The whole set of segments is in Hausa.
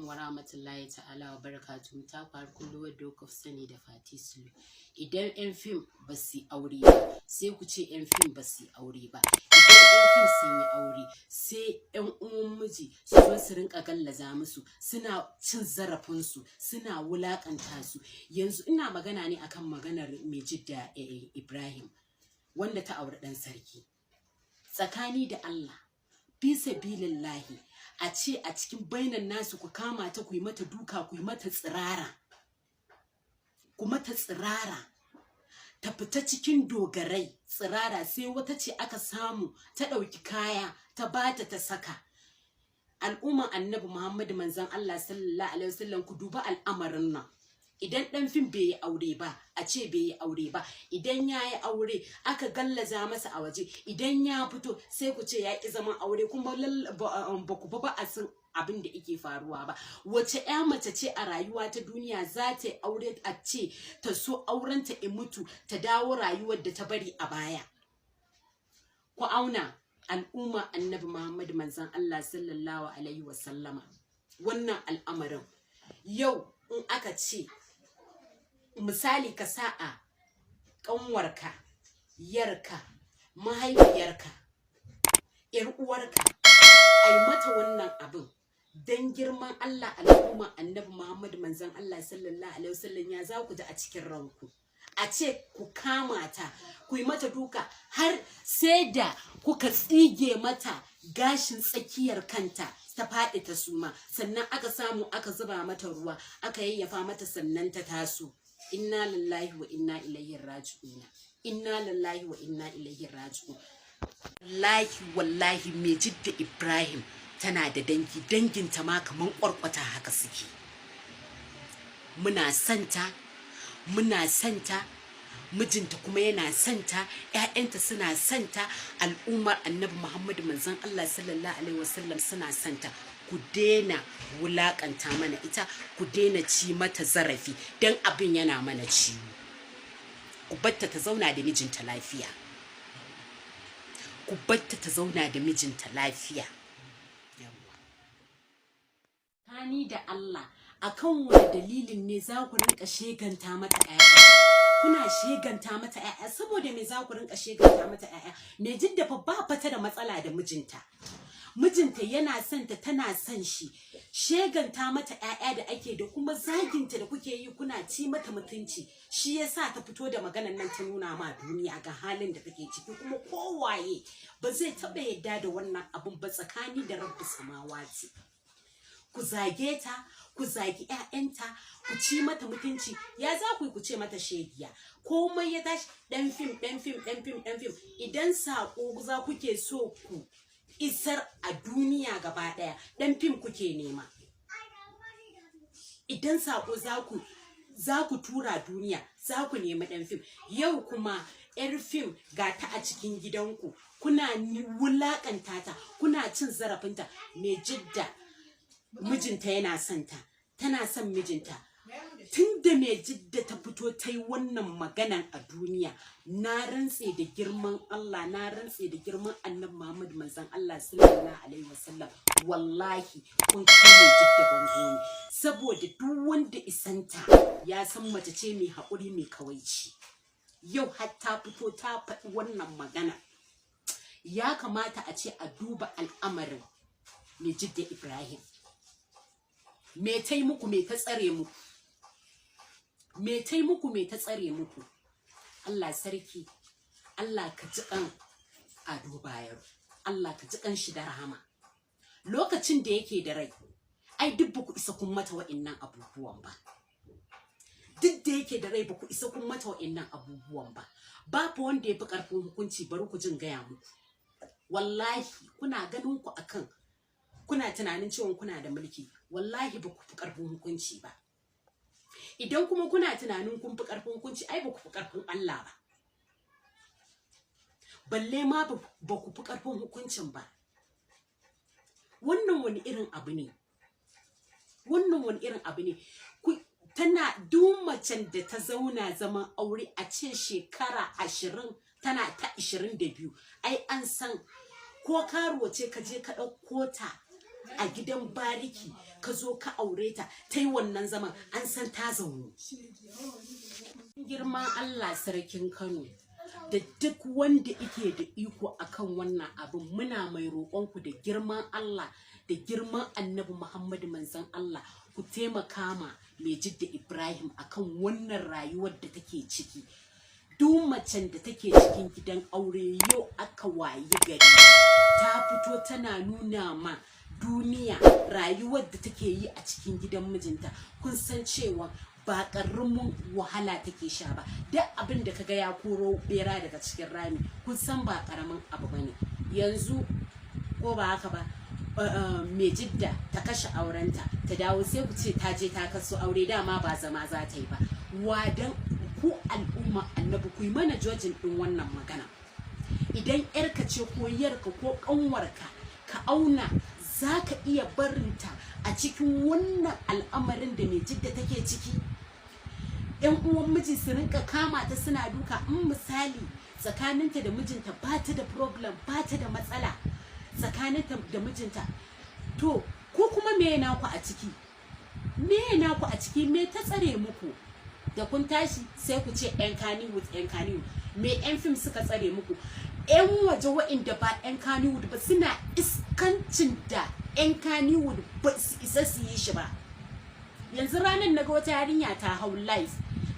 alaikum wa rahmatullahi ta'ala wa barakatuhu. Ta faru kullum wadda kuka sani da Fati Sulu. Idan 'yan fim ba su aure ba, sai ku ce 'yan fim ba su aure ba. Idan 'yan fim sun yi aure, sai 'yan uwan miji su zo su rinka gallaza musu, suna cin zarafinsu, suna wulakanta su. Yanzu ina magana ne akan maganar mai jidda Ibrahim, wanda ta auri ɗan sarki. Tsakani da Allah, fi sabilillahi, a ce a cikin bainan nasu ku kama ta, ku yi mata duka, ku yi mata tsirara, ku mata tsirara, ta fita cikin dogarai tsirara. Sai wata ce aka samu ta ɗauki kaya ta bata ta saka. Al'umman annabi Muhammadu manzon Allah sallallahu alaihi wasallam, ku duba al'amarin nan. Idan ɗan fim bai yi aure ba, a ce bai yi aure ba. Idan ya yi aure, aka gallaza masa a waje. Idan ya fito, sai ku ce ya ƙi zaman aure, kuma ba ku ba a san abin da yake faruwa ba. Wace ƴa mace ce a rayuwa ta duniya za ta yi aure a ce ta so aurenta in mutu, ta dawo rayuwar da ta bari a baya? Ku auna al'umma annabi Muhammadu manzon Allah sallallahu alaihi wasallama. Wannan al'amarin yau in aka ce misali ka sa a ƙanwarka, yarka, mahaifiyarka, ‘yar uwarka, ai mata wannan abin dan girman Allah, al'umma annabi Muhammad manzon Allah sallallahu alaihi wasallam, ya za ku ji a cikin ranku? A ce ku kama ta, ku yi mata duka, har sai da kuka tsige mata gashin tsakiyar kanta ta faɗi ta suma, sannan aka samu aka zuba mata ruwa, aka yayyafa mata, sannan ta taso. Inna lillahi wa inna ilaihi raji'un. Inna lillahi wa inna ilaihi raji'un. Wallahi mai jidda Ibrahim tana da dangi, danginta ma kaman kwarkwata haka suke. Muna santa, mijinta kuma yana santa, ƴaƴanta suna santa, al'ummar annabi Muhammadu manzon Allah sallallahu alaihi wasallam suna santa. Ku daina wulakanta mana ita, ku daina ci mata zarafi, dan abin yana mana ciwo. Ku batta ta zauna da mijinta lafiya. Ku batta ta zauna da mijinta lafiya. Kani da Allah, akan wani dalilin ne za ku rinka sheganta mata ƴaƴa? Kuna sheganta mata ƴaƴa saboda me za ku rinka sheganta mata ƴaƴa? Me jidda fa ba fata da matsala da mijinta. Mijinta yana son ta, tana son shi. Sheganta mata ƴaƴa da ake, da kuma zaginta da kuke yi, kuna ci mata mutunci, shi yasa ta fito da maganan nan ta nuna ma duniya ga halin da take ciki. Kuma kowaye ba zai taɓa yadda da wannan abun ba, tsakani da rabbi samawati. Ku zage ta, ku zagi ƴaƴanta, ku ci mata mutunci. Ya za ku ce mata shegiya? Komai ya tashi ɗan fim. Idan saƙo za kuke so ku isar a duniya gaba ɗaya, ɗan fim kuke nema. Idan saƙo za ku tura duniya, za ku nemi ɗan fim. Yau kuma 'yar fim ga ta a cikin gidanku, kuna wulaƙanta ta, kuna cin zarafinta. Mai jidda mijinta yana son ta, tana son mijinta. Tunda mai jidda ta fito ta yi wannan maganan a duniya, na rantse da girman Allah, na rantse da girman annabi Muhammad manzon Allah sallallahu alaihi wasallam, wallahi kun kai mai jidda bango ne. Saboda duk wanda isanta ya san mace ce mai haƙuri, mai kawaici. Yau har ta fito ta faɗi wannan magana. Ya kamata a ce a duba al'amarin mai jidda Ibrahim. Me tai muku, me ta tsare muku? Me tai muku, me ta tsare muku? Allah sarki, Allah ka ji kan Ado Bayero, Allah ka ji kan shi da rahama. Lokacin da yake da rai, ai duk ba ku isa kun mata wa'innan abubuwan ba. Duk da yake da rai, ba ku isa kun mata wa'innan abubuwan ba. Ba fa wanda ya fi ƙarfin hukunci, bari ku jin gaya muku. Wallahi kuna ganin ku akan, kuna tunanin cewa kuna da mulki, wallahi ba ku fi ƙarfin hukunci ba. Idan kuma kuna tunanin kun fi ƙarfin hukunci, ai ba ku fi ƙarfin Allah ba. Balle ma ba ku fi ƙarfin hukuncin ba. Wannan wani irin abu ne? Wannan wani irin abu ne? Tana duk macen da ta zauna zaman aure a ce shekara 20, tana ta 22, ai an san ko karuwa ce ka je ka ɗauko ta a gidan bariki ka zo ka aure ta ta yi wannan zaman an san ta zaunu. Girman Allah sarkin Kano da duk wanda yake da iko akan wannan abin muna mai roƙonku da girman Allah da girman Annabi Muhammadu manzon Allah ku taimaka ma mai Jidda Ibrahim akan wannan rayuwar da take ciki. Duk macen da take cikin gidan aure yau aka wayi gari ta fito tana nuna ma duniya rayuwar da take yi a cikin gidan mijinta, kun san cewa ba ƙaramin wahala take sha ba. Duk abin da kaga ya koro bera daga cikin rami kun san ba ƙaramin abu bane. Yanzu ko ba haka ba mai Jidda ta kashe aurenta ta dawo sai ku ce ta je ta kaso aure, dama ba zama za ta yi ba. Wadan ku al'umma Annabi ku yi mana jojin din wannan magana. Idan yarka ce ko yarka ko ƙanwarka ka auna za ka iya barinta a cikin wannan al'amarin da mai Jidda take ciki. Yan uwan miji su rinka kama ta suna duka, in misali tsakaninta da mijinta ba ta da problem, ba ta da matsala tsakaninta da mijinta, to ko kuma me naku a ciki? Me naku a ciki? Me ta tsare muku? Da kun tashi sai ku ce yan Kannywood. Me yan fim suka tsare muku? Yan waje wa'inda ba yan Kannywood ba suna iskancin da yan Kannywood ba su isa su yi shi ba. Yanzu ranar naga wata yarinya ta hau live,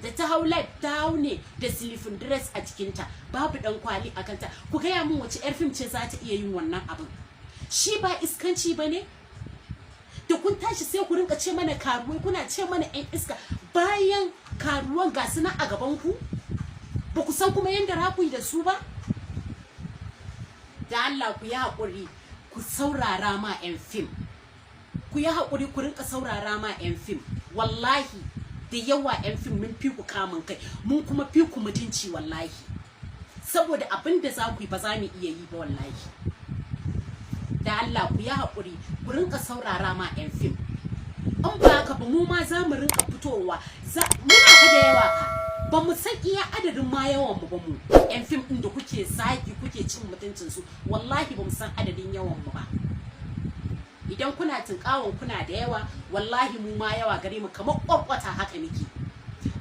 da ta hau live ta hau ne da silifin dress a jikinta, babu dan kwali a kanta. Ku gaya min wace yar fim ce za ta iya yin wannan abin? Shi ba iskanci ba ne? Da kun tashi sai ku rinka ce mana karuwai, kuna ce mana yan iska, bayan karuwan ga su nan a gaban ku ba ku san kuma yanda za ku yi da su ba. Da Allah ku yi haƙuri ku saurara ma yan fim, ku yi haƙuri ku rinka saurara ma yan fim. Wallahi da yawa yan fim mun fi ku kamun kai, mun kuma fi ku mutunci wallahi, saboda abin da za ku yi ba za mu iya yi ba wallahi. Da Allah ku yi haƙuri ku rinka saurara ma yan fim. In ba haka ba mu ma za mu rinka fitowa, muna fa da yawa ka ba mu san iya adadin ma yawan mu ba mu yan fim din da kuke zagi kuke cin mutuncin su, wallahi ba mu san adadin yawan mu ba. Idan kuna tunkawon kuna da yawa, wallahi mu ma yawa gare mu kamar ƙwarƙwata haka muke.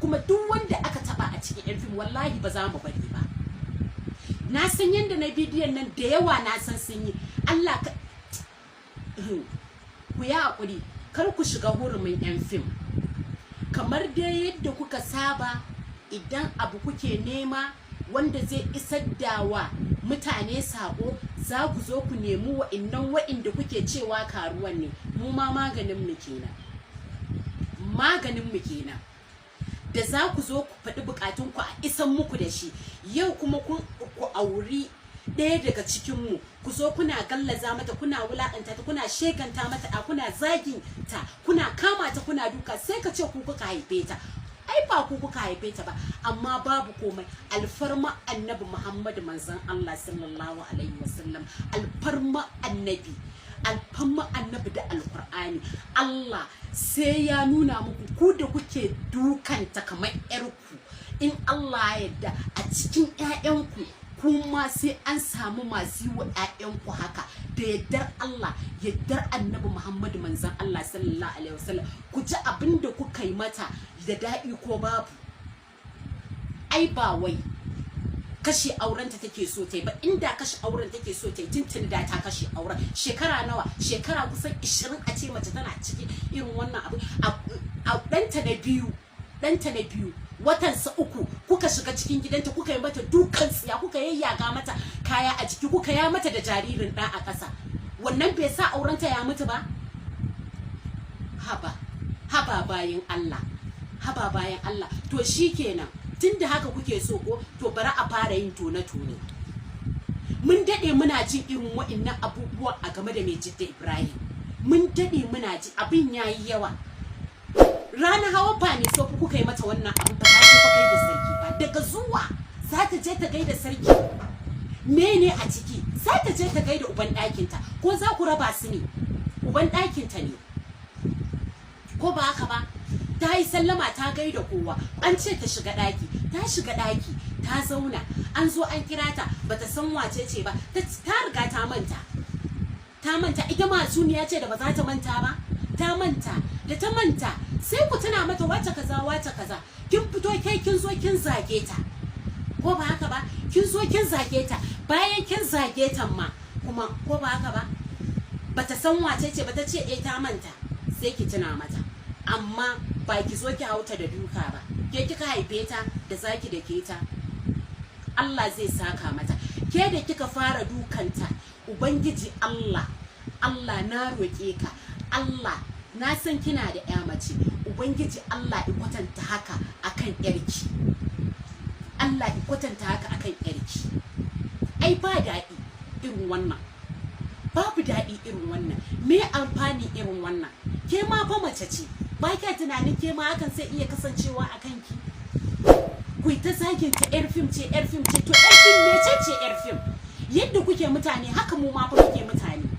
Kuma duk wanda aka taba a cikin yan fim wallahi ba za mu bari ba. Na san yanda na bidiyon nan da yawa na san sun yi. Allah ka ku yi haƙuri kar ku shiga hurumin yan fim. Kamar dai yadda kuka saba, idan abu kuke nema wanda zai isar da wa mutane sako, za ku zo ku nemi wa'inda kuke cewa karuwan ne. Mu ma maganin mu kenan, da za ku zo ku faɗi bukatun ku a isan muku da shi. Yau kuma ku auri ɗaya daga cikin mu, ku zo kuna gallaza mata, kuna wulakanta ta, kuna shekanta mata, kuna zagin ta, kuna kama ta, kuna duka, sai ka ce ku kuka haife ta. Ai ba ku kuka haife ta ba, amma babu komai. Alfarma Annabi Muhammadu manzon Allah sallallahu alaihi wasallam, alfarma Annabi da Alqur'ani, Allah sai ya nuna muku ku da kuke dukanta kamar yarku. In Allah ya yarda a cikin ƴaƴanku kuma sai an samu masu yi wa ƴaƴanku haka, da yardar Allah, yardar Annabi Muhammadu manzon Allah sallallahu alaihi wasallam. Ku ji abin da kuka yi mata da daɗi ko babu. Ai ba wai kashe aurenta take so ta yi ba, inda kashe auren take so ta yi tuntuni da ta kashe auren. Shekara nawa? Shekara kusan 20 a ce mace tana cikin irin wannan abu. A ɗanta na biyu watansa 3 kuka shiga cikin gidanta, kuka yi mata dukan tsiya, kuka yayyaga mata kaya a jiki, kuka ya mata da jaririn ɗa a ƙasa. Wannan bai sa aurenta ya mutu ba? Haba bayan Allah, to shikenan, tunda haka kuke so ko, to bari a fara yin tone. Mun dade muna jin irin wa'annan abubuwa a game da mai Jidda Ibrahim. Mun dade muna ji abin yayi yawa. Rana hawa fa ne so kuka yi mata wannan abin ba ta je ta gaida sarki ba. Daga zuwa za ta je ta gaida sarki. Mene a ciki? Za ta je ta gaida uban ɗakinta, ko za ku raba su ne? Uban ɗakinta ne. Ko ba haka ba? Ta yi sallama ta gaida kowa, an ce ta shiga ɗaki, ta shiga ɗaki, ta zauna, an zo an kira ta, bata san wace ce ba, ta riga ta manta. ta manta ita ma suniya ce da ba za ta manta ba, ta manta. Da ta manta sai ku tuna mata wace kaza kin fito kai kin zo kin zage ta, ko ba haka ba, kin zo kin zage ta, bayan kin zage ta ma kuma ko ba haka ba, bata san wace ce ba, ta ce ta manta, sai ki tuna mata. Amma ba ki zo ki hauta da duka ba, ke kika haife ta da zaki da ke ta, Allah zai saka mata. Ke da kika fara dukanta, ubangiji Allah na roƙe ka, Allah na san kina da ƴa mace, ubangiji Allah ya kwatanta haka akan ƴarki, Allah ya kwatanta haka akan ƴarki. Ai ba daɗi irin wannan, babu daɗi irin wannan, me amfani irin wannan? Ke ma fa mace ce, ba ka tunanin ke ma hakan sai iya kasancewa a kanki? Ku ta zagin ta ƴar fim ce, to ƴar fim mece ce ƴar fim? Yadda kuke mutane haka mu ma fa muke mutane.